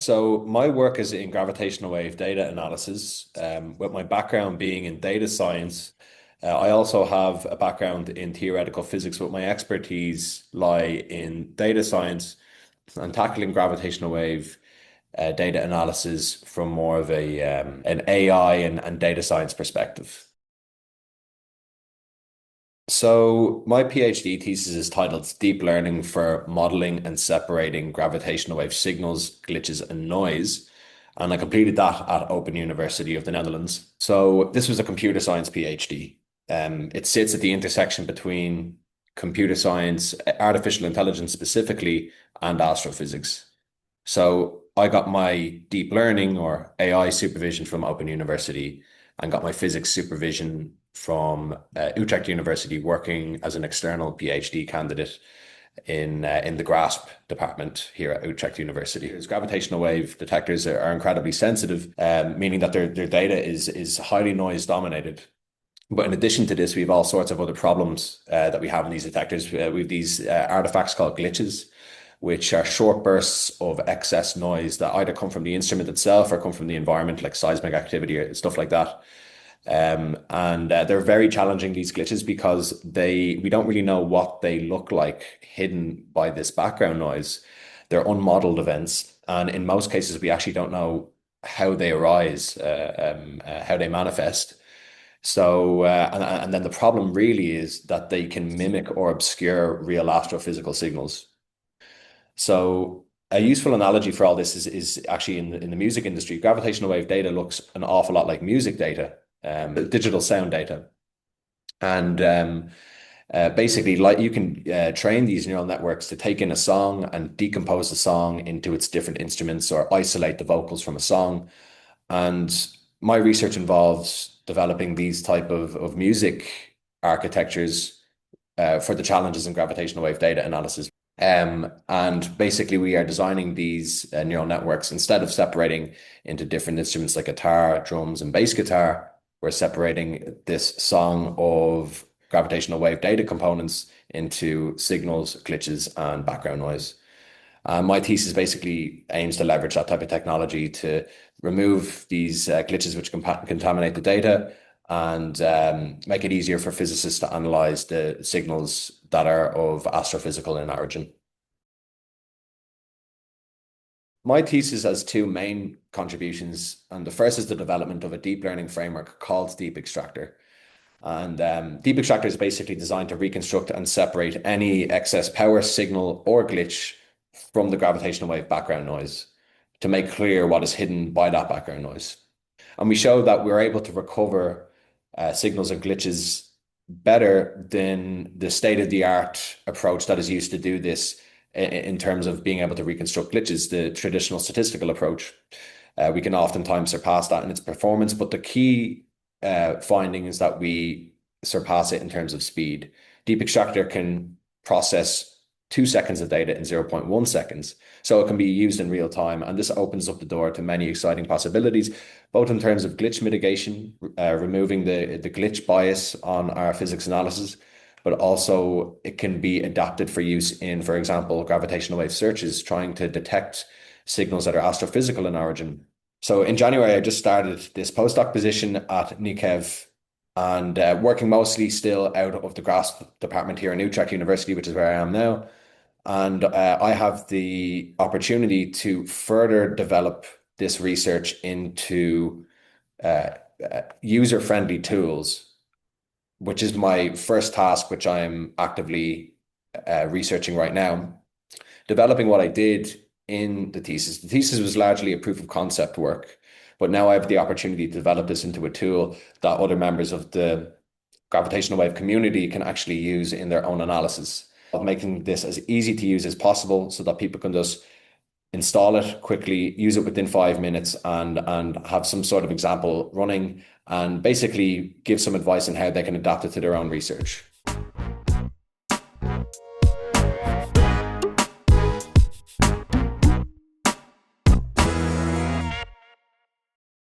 So my work is in gravitational wave data analysis, with my background being in data science. I also have a background in theoretical physics, but my expertise lie in data science and tackling gravitational wave data analysis from more of an AI and data science perspective. So my PhD thesis is titled Deep Learning for Modeling and Separating Gravitational Wave Signals, Glitches and Noise. And I completed that at Open University of the Netherlands. So this was a computer science PhD. It sits at the intersection between computer science, artificial intelligence specifically, and astrophysics. So I got my deep learning or AI supervision from Open University and got my physics supervision from Utrecht University, working as an external PhD candidate in the GRASP department here at Utrecht University. Because gravitational wave detectors are incredibly sensitive, meaning that their data is highly noise dominated. But in addition to this, we have all sorts of other problems that we have in these detectors. We have these artifacts called glitches, which are short bursts of excess noise that either come from the instrument itself or come from the environment, like seismic activity or stuff like that. And they're very challenging, these glitches, because we don't really know what they look like hidden by this background noise. They're unmodeled events, and in most cases, we actually don't know how they arise, how they manifest. So, and then the problem really is that they can mimic or obscure real astrophysical signals. So a useful analogy for all this is actually in the music industry. Gravitational wave data looks an awful lot like music data, digital sound data. And basically, like, you can train these neural networks to take in a song and decompose the song into its different instruments or isolate the vocals from a song. And my research involves developing these type of music architectures for the challenges in gravitational wave data analysis. And basically, we are designing these neural networks, instead of separating into different instruments like guitar, drums, and bass guitar, we're separating this song of gravitational wave data components into signals, glitches, and background noise. My thesis basically aims to leverage that type of technology to remove these glitches which can contaminate the data, and make it easier for physicists to analyze the signals that are of astrophysical in origin. My thesis has two main contributions, and the first is the development of a deep learning framework called Deep Extractor. And Deep Extractor is basically designed to reconstruct and separate any excess power, signal, or glitch from the gravitational wave background noise to make clear what is hidden by that background noise. And we show that we're able to recover signals and glitches better than the state-of-the-art approach that is used to do this in terms of being able to reconstruct glitches, the traditional statistical approach. We can oftentimes surpass that in its performance, but the key finding is that we surpass it in terms of speed. Deep Extractor can process 2 seconds of data in 0.1 seconds. So it can be used in real time. And this opens up the door to many exciting possibilities, both in terms of glitch mitigation, removing the glitch bias on our physics analysis, but also it can be adapted for use in, for example, gravitational wave searches, trying to detect signals that are astrophysical in origin. So in January, I just started this postdoc position at Nikhef, and working mostly still out of the GRASP department here in Utrecht University, which is where I am now. And I have the opportunity to further develop this research into user-friendly tools, which is my first task, which I'm actively researching right now. Developing what I did in the thesis. The thesis was largely a proof of concept work, but now I have the opportunity to develop this into a tool that other members of the gravitational wave community can actually use in their own analysis, of making this as easy to use as possible so that people can just install it quickly, use it within 5 minutes, and have some sort of example running, and basically give some advice on how they can adapt it to their own research.